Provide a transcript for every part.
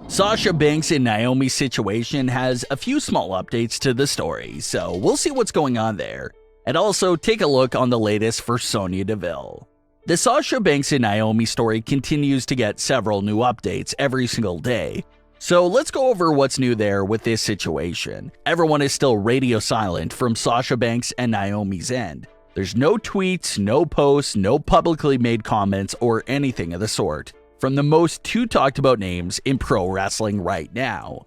Sasha Banks and Naomi's situation has a few small updates to the story, so we'll see what's going on there, and also take a look on the latest for Sonya Deville. The Sasha Banks and Naomi story continues to get several new updates every single day, so let's go over what's new there with this situation. Everyone is still radio silent from Sasha Banks and Naomi's end. There's no tweets, no posts, no publicly made comments, or anything of the sort from the most two talked about names in pro wrestling right now.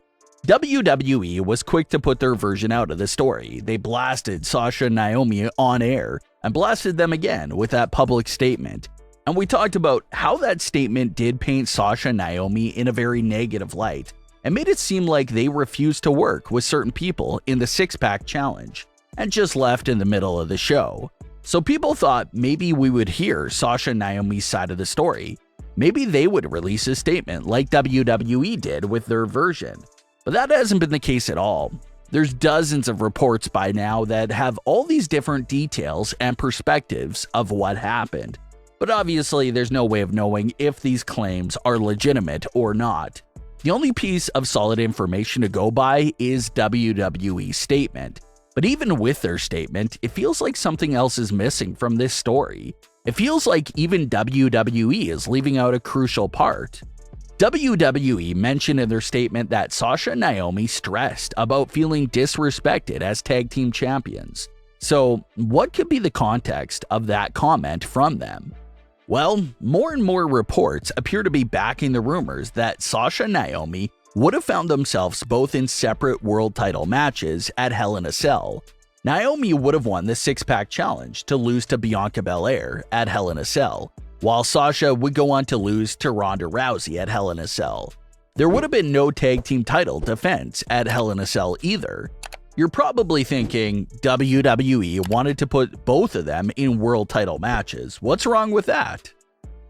WWE was quick to put their version out of the story. They blasted Sasha and Naomi on air and blasted them again with that public statement. And we talked about how that statement did paint Sasha and Naomi in a very negative light and made it seem like they refused to work with certain people in the six-pack challenge and just left in the middle of the show. So people thought maybe we would hear Sasha and Naomi's side of the story. Maybe they would release a statement like WWE did with their version. But that hasn't been the case at all. There's dozens of reports by now that have all these different details and perspectives of what happened. But obviously there's no way of knowing if these claims are legitimate or not. The only piece of solid information to go by is WWE's statement. But even with their statement, it feels like something else is missing from this story. It feels like even WWE is leaving out a crucial part. WWE mentioned in their statement that Sasha and Naomi stressed about feeling disrespected as tag team champions. So, what could be the context of that comment from them? Well, more and more reports appear to be backing the rumors that Sasha and Naomi would have found themselves both in separate world title matches at Hell in a Cell. Naomi would have won the six-pack challenge to lose to Bianca Belair at Hell in a Cell, while Sasha would go on to lose to Ronda Rousey at Hell in a Cell. There would have been no tag team title defense at Hell in a Cell either. You're probably thinking WWE wanted to put both of them in world title matches. What's wrong with that?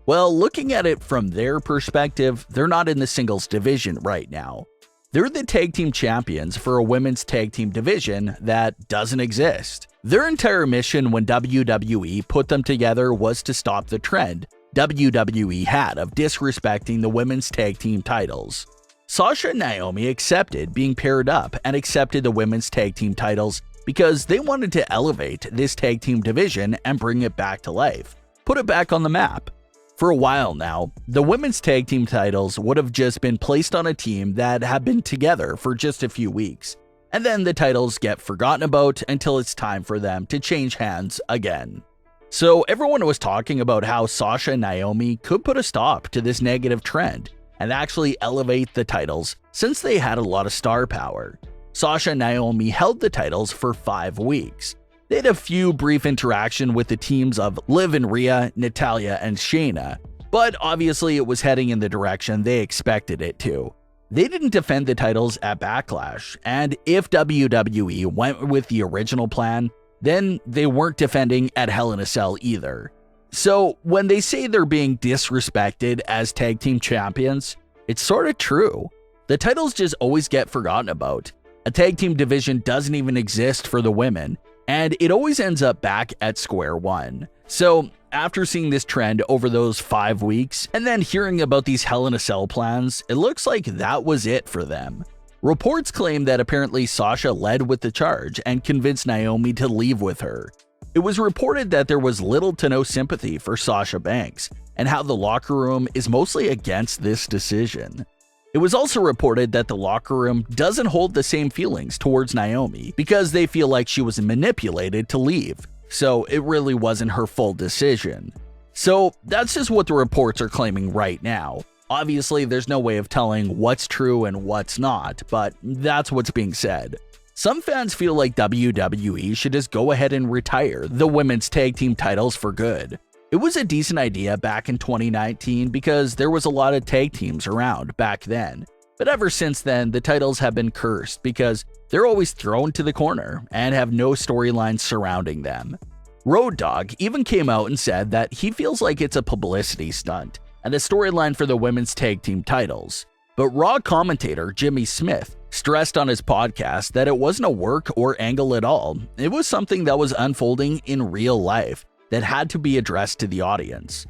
Well, looking at it from their perspective, they're not in the singles division right now. They're the tag team champions for a women's tag team division that doesn't exist. Their entire mission when WWE put them together was to stop the trend WWE had of disrespecting the women's tag team titles. Sasha and Naomi accepted being paired up and accepted the women's tag team titles because they wanted to elevate this tag team division and bring it back to life, put it back on the map. For a while now, the women's tag team titles would have just been placed on a team that had been together for just a few weeks, and then the titles get forgotten about until it's time for them to change hands again. So everyone was talking about how Sasha and Naomi could put a stop to this negative trend and actually elevate the titles since they had a lot of star power. Sasha and Naomi held the titles for 5 weeks. They had a few brief interaction with the teams of Liv and Rhea, Natalya, and Shayna, but obviously it was heading in the direction they expected it to. They didn't defend the titles at Backlash, and if WWE went with the original plan, then they weren't defending at Hell in a Cell either. So when they say they're being disrespected as tag team champions, it's sort of true. The titles just always get forgotten about. A tag team division doesn't even exist for the women, and it always ends up back at square one. So after seeing this trend over those 5 weeks, and then hearing about these Hell in a Cell plans, it looks like that was it for them. Reports claim that apparently Sasha led with the charge and convinced Naomi to leave with her. It was reported that there was little to no sympathy for Sasha Banks, and how the locker room is mostly against this decision. It was also reported that the locker room doesn't hold the same feelings towards Naomi because they feel like she was manipulated to leave, so it really wasn't her full decision. So that's just what the reports are claiming right now. Obviously, there's no way of telling what's true and what's not, but that's what's being said. Some fans feel like WWE should just go ahead and retire the women's tag team titles for good. It was a decent idea back in 2019 because there was a lot of tag teams around back then. But ever since then, the titles have been cursed because they're always thrown to the corner and have no storylines surrounding them. Road Dogg even came out and said that he feels like it's a publicity stunt and a storyline for the women's tag team titles. But Raw commentator Jimmy Smith stressed on his podcast that it wasn't a work or angle at all. It was something that was unfolding in real life that had to be addressed to the audience.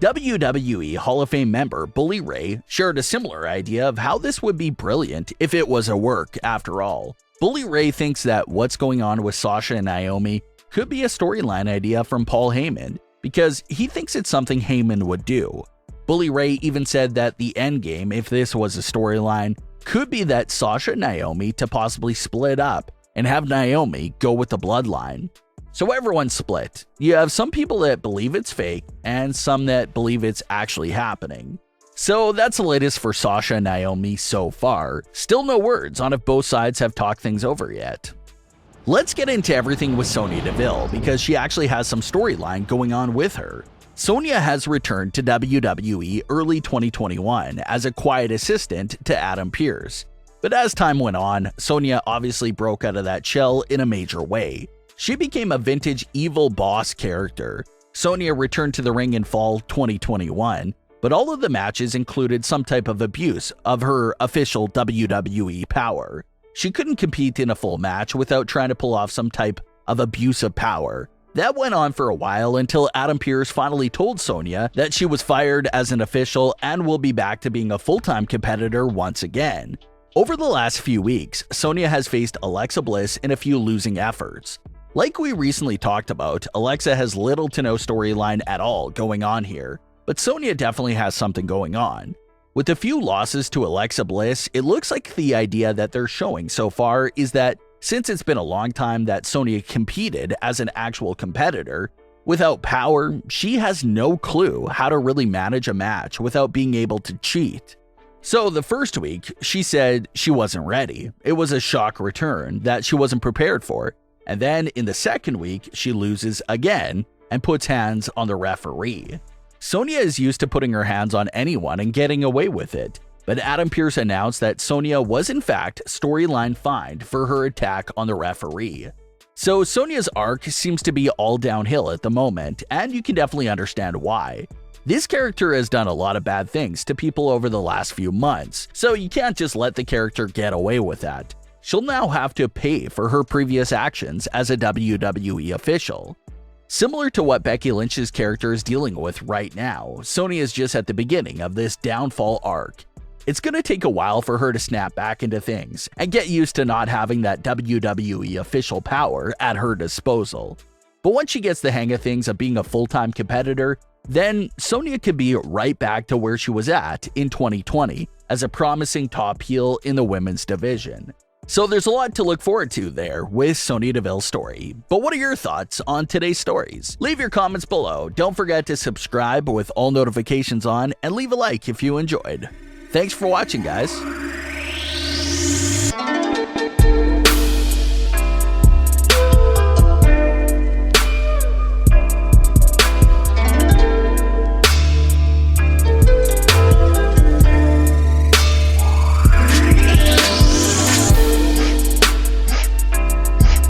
WWE Hall of Fame member Bully Ray shared a similar idea of how this would be brilliant if it was a work after all. Bully Ray thinks that what's going on with Sasha and Naomi could be a storyline idea from Paul Heyman, because he thinks it's something Heyman would do. Bully Ray even said that the endgame, if this was a storyline, could be that Sasha and Naomi to possibly split up and have Naomi go with the bloodline. So everyone's split. You have some people that believe it's fake and some that believe it's actually happening. So that's the latest for Sasha and Naomi so far. Still no words on if both sides have talked things over yet. Let's get into everything with Sonya Deville, because she actually has some storyline going on with her. Sonya has returned to WWE early 2021 as a quiet assistant to Adam Pearce. But as time went on, Sonya obviously broke out of that shell in a major way. She became a vintage evil boss character. Sonya returned to the ring in fall 2021, but all of the matches included some type of abuse of her official WWE power. She couldn't compete in a full match without trying to pull off some type of abuse of power. That went on for a while until Adam Pearce finally told Sonya that she was fired as an official and will be back to being a full-time competitor once again. Over the last few weeks, Sonya has faced Alexa Bliss in a few losing efforts. Like we recently talked about, Alexa has little to no storyline at all going on here, but Sonya definitely has something going on. With a few losses to Alexa Bliss, it looks like the idea that they're showing so far is that since it's been a long time that Sonya competed as an actual competitor, without power, she has no clue how to really manage a match without being able to cheat. So the first week, she said she wasn't ready. It was a shock return that she wasn't prepared for. And then in the second week, she loses again and puts hands on the referee. Sonya is used to putting her hands on anyone and getting away with it, but Adam Pearce announced that Sonya was in fact storyline fined for her attack on the referee. So Sonya's arc seems to be all downhill at the moment, and you can definitely understand why. This character has done a lot of bad things to people over the last few months, so you can't just let the character get away with that. She'll now have to pay for her previous actions as a WWE official. Similar to what Becky Lynch's character is dealing with right now, Sonya is just at the beginning of this downfall arc. It's going to take a while for her to snap back into things and get used to not having that WWE official power at her disposal. But once she gets the hang of things of being a full-time competitor, then Sonya could be right back to where she was at in 2020 as a promising top heel in the women's division. So there's a lot to look forward to there with Sonya Deville's story. But what are your thoughts on today's stories? Leave your comments below. Don't forget to subscribe with all notifications on and leave a like if you enjoyed. Thanks for watching, guys.